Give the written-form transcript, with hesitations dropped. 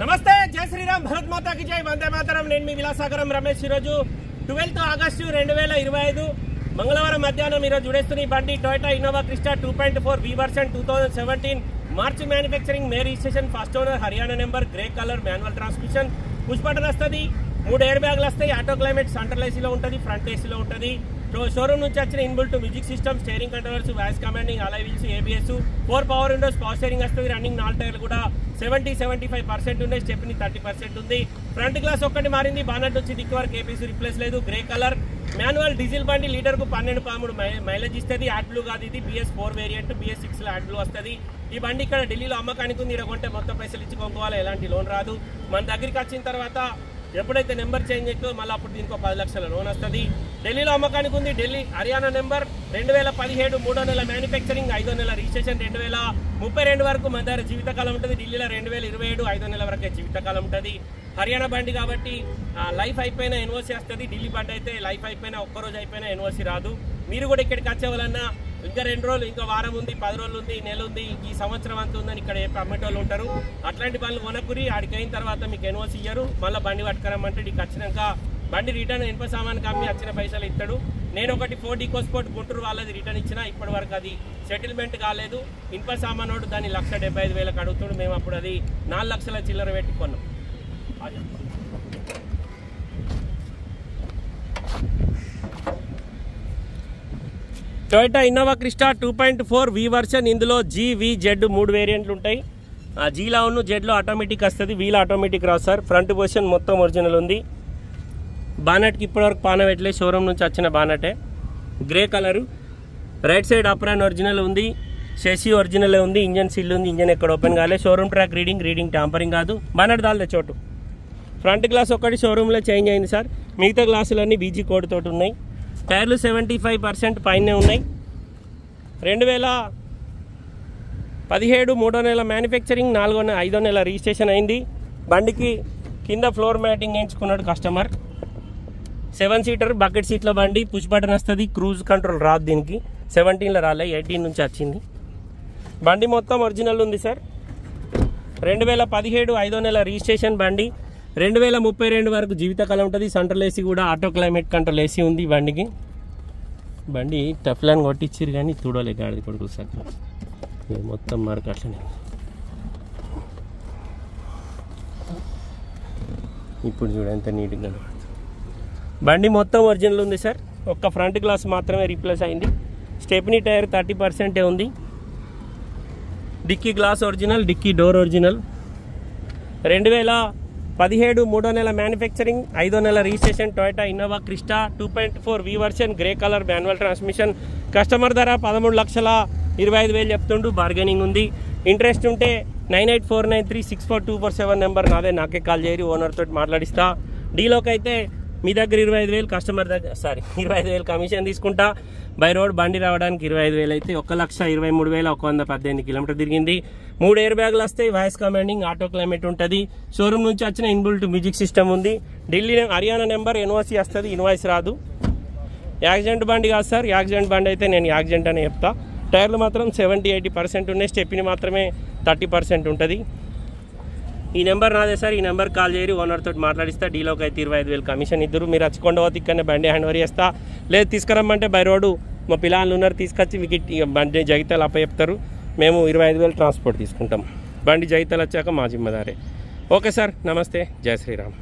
నమస్తే, జై శ్రీరామ్, భరత్ మాతా కి జై, వందే మాతరం. నేను మీ విలాసాగరం రమేష్. ఈరోజు 12 ఆగస్టు 2025 మంగళవారం మధ్యాహ్నం ఈరోజు చూడేస్తున్న ఈ బండి Toyota Innova Crysta 2.4 V version 2017 మార్చి manufacturing, May registration, first owner, Haryana number, grey colour, manual transmission, push button వస్తుంది, 3 ఎయిర్ బ్యాగ్లు వస్తాయి, ఆటో క్లైమేట్, సెంట్రల్ ఏసీలో ఉంటుంది, ఫ్రంట్ ఏసీలో ఉంటుంది. షోరూమ్ నుంచి వచ్చిన inbuilt music system, steering controls, voice commanding, అలై wheels, ABS, 4 power Windows, power steering వస్తుంది. రన్నింగ్ 4 టైర్లు కూడా 70-75% ఉన్నాయి, స్టెప్ని 30% ఉంది. ఫ్రంట్ గ్లాస్ ఒక్కటి మారింది, బానట్ వచ్చి దిక్కు వరకు ABS రిప్లేస్ లేదు. గ్రే కలర్ మాన్యువల్ డీజిల్ బండి, లీటర్కు 12-13 మైలేజ్ ఇస్తుంది. యాడ్ బ్లూ కాదు ఇది, BS4 వేరియంట్, BS6 లో యాడ్ బ్లూ వస్తుంది. ఈ బండి ఇక్కడ ఢిల్లీలో అమ్మకానికి ఉంది. కొంటే మొత్తం పైసలు ఇచ్చి కొనుక్కోవాలి, ఎలాంటి లోన్ రాదు. మన దగ్గరికి వచ్చిన తర్వాత ఎప్పుడైతే నెంబర్ చేంజ్ అవుతుందో మళ్ళీ అప్పుడు దీనికి 10 లక్షల లోన్ వస్తుంది. ఢిల్లీలో అమ్మకానికి ఉంది. ఢిల్లీ హర్యానా నెంబర్, 2017 3వ నెల మ్యానుఫ్యాక్చరింగ్, 5వ నెల రిజిస్ట్రేషన్, 2032 వరకు మన దగ్గర జీవితకాలం ఉంటుంది. ఢిల్లీలో 2027 5వ నెల వరకే జీవితకాలం ఉంటుంది. హర్యానా బండి కాబట్టి లైఫ్ అయిపోయినా ఎన్ఓసి వస్తుంది. ఢిల్లీ బండి అయితే లైఫ్ అయిపోయినా ఒక్కరోజు అయిపోయినా ఎన్ఓసి రాదు. మీరు కూడా ఇక్కడికి వచ్చేవాళ్ళన్నా ఇంకా 2 రోజులు, ఇంకా వారం ఉంది, 10 రోజులు ఉంది, నెల ఉంది, ఈ సంవత్సరం అంత ఉందని ఇక్కడ అమ్మేటోళ్ళు ఉంటారు. అట్లాంటి బండ్లు కొనకురి, ఆడికి అయిన తర్వాత మీకు ఎన్ఓసి ఇయ్యరు. మళ్ళీ బండి పట్టుకురమ్మంటే ఇక్కడికి వచ్చినాక బండి రిటర్న్ ఇనుప సామాన్ కమ్మి వచ్చిన పైసలు ఇస్తాడు. నేను ఒకటి 4D కోస్పోర్ట్ గుంటూరు వాళ్ళది రిటర్న్ ఇచ్చినా ఇప్పటి వరకు అది సెటిల్మెంట్ కాలేదు. ఇనుప సామాన్ వాడు దాన్ని 1,75,000 అడుగుతాడు. మేము అప్పుడు అది 4 లక్షల చిల్లర పెట్టి కొన్నాం. Toyota Innova Crysta 2.4 V version. ఇందులో G, V, Z 3 వేరియంట్లు ఉంటాయి. జీలో ఉన్న జెడ్లో ఆటోమేటిక్ వస్తుంది, వీలో ఆటోమేటిక్ రాదు సార్. ఫ్రంట్ పొజిషన్ మొత్తం ఒరిజినల్ ఉంది. బానెట్కి ఇప్పటివరకు పాన పెట్టలే, షోరూమ్ నుంచి వచ్చిన బానెటే. Grey colour, right side apron original ఉంది, షెసి ఒరిజినల్ ఉంది, ఇంజన్ సీల్ ఉంది, ఇంజన్ ఎక్కడ ఓపెన్ కాలే. షోరూమ్ ట్రాక్ రీడింగ్ ట్యాంపరింగ్ కాదు. బానెట్ దాల్దే చోటు. ఫ్రంట్ గ్లాస్ ఒకటి షోరూంలో చేంజ్ అయింది సార్. మిగతా గ్లాసులన్నీ BG కోడ్ తోటి ఉన్నాయి. టైర్లు 75% పైనే ఉన్నాయి. 2017 3వ నెల మ్యానుఫ్యాక్చరింగ్, 5వ నెల రిజిస్ట్రేషన్ అయింది. బండికి కింద ఫ్లోర్ మ్యాటింగ్ వేయించుకున్నాడు కస్టమర్. 7 సీటర్ బకెట్ సీట్ల బండి, పుష్ బటన్ వస్తుంది, క్రూజ్ కంట్రోల్ రాదు దీనికి. 17లో రాలే, 18 నుంచి వచ్చింది. బండి మొత్తం ఒరిజినల్ ఉంది సార్. 2017 5వ నెల రిజిస్ట్రేషన్ బండి. 2032 వరకు జీవితకాలం ఉంటుంది. సెంట్రల్ ఏసీ కూడా ఆటో క్లైమేట్ కంట్రోల్ ఏసీ ఉంది బండికి. బండి టఫ్లాన్ కొట్టించారు కానీ చూడలే గాడిది కొడుకులు సార్. మొత్తం మార్క్ అట్లనే. ఇప్పుడు చూడ ఎంత నీట్గా కనబడుతుంది. బండి మొత్తం ఒరిజినల్ ఉంది సార్. ఒక్క ఫ్రంట్ గ్లాస్ మాత్రమే రీప్లేస్ అయింది. స్టెప్నీ టైర్ 30% ఉంది. Dicky glass original, dicky door original. 2017 3వ నెల మ్యానుఫ్యాక్చరింగ్, 5వ నెల registration, Toyota Innova Crysta 2.4 V version, grey colour, manual transmission. Customer ధర 13,25,000 చెప్తుండు. బార్గెనింగ్ ఉంది. ఇంట్రెస్ట్ ఉంటే 9849364247 నెంబర్ నాదే, నాకే కాల్ చేయరు. ఓనర్ తోటి మాట్లాడిస్తా. డీలోకి అయితే మీ దగ్గర 25,000, కస్టమర్ దగ్గర 25,000 కమిషన్ తీసుకుంటా. బై రోడ్ బండి రావడానికి 25,000 అయితే 1,23,118 కిలోమీటర్ తిరిగింది. 3 ఎయిర్ బ్యాగ్లు వస్తాయి, వాయిస్ కమాండింగ్, ఆటో క్లైమేట్ ఉంటుంది. షోరూమ్ నుంచి వచ్చిన ఇన్బుల్ట్ మ్యూజిక్ సిస్టమ్ ఉంది. ఢిల్లీ హర్యానా నెంబర్, ఎన్ఓసి వస్తుంది, ఇన్వాయిస్ రాదు. యాక్సిడెంట్ బండి కాదు సార్. యాక్సిడెంట్ బండి అయితే నేను యాక్సిడెంట్ అని చెప్తా. టైర్లు మాత్రం 70-80% ఉన్నాయి. స్టెప్ని మాత్రమే 30% ఉంటుంది. ఈ నెంబర్ నాదే సార్. ఈ నెంబర్ కాల్ చేయరు, ఓనర్ తోటి మాట్లాడిస్తా. డీలోకి అయితే 25,000 కమిషన్ ఇద్దరు. మీరు వచ్చుకోండి పోతే ఇక్కడనే బండి హ్యాండ్ ఓవర్ చేస్తా. లేదు తీసుకురమ్మంటే బై రోడ్డు మా పిల్లలు ఉన్నారు, తీసుకొచ్చి మీకు బండి జగితాలు అప్పచెప్తారు. మేము 25,000 ట్రాన్స్పోర్ట్ తీసుకుంటాం. బండి జగితాలు వచ్చాక మా జిమ్మదారే. ఓకే సార్, నమస్తే, జై శ్రీరామ్.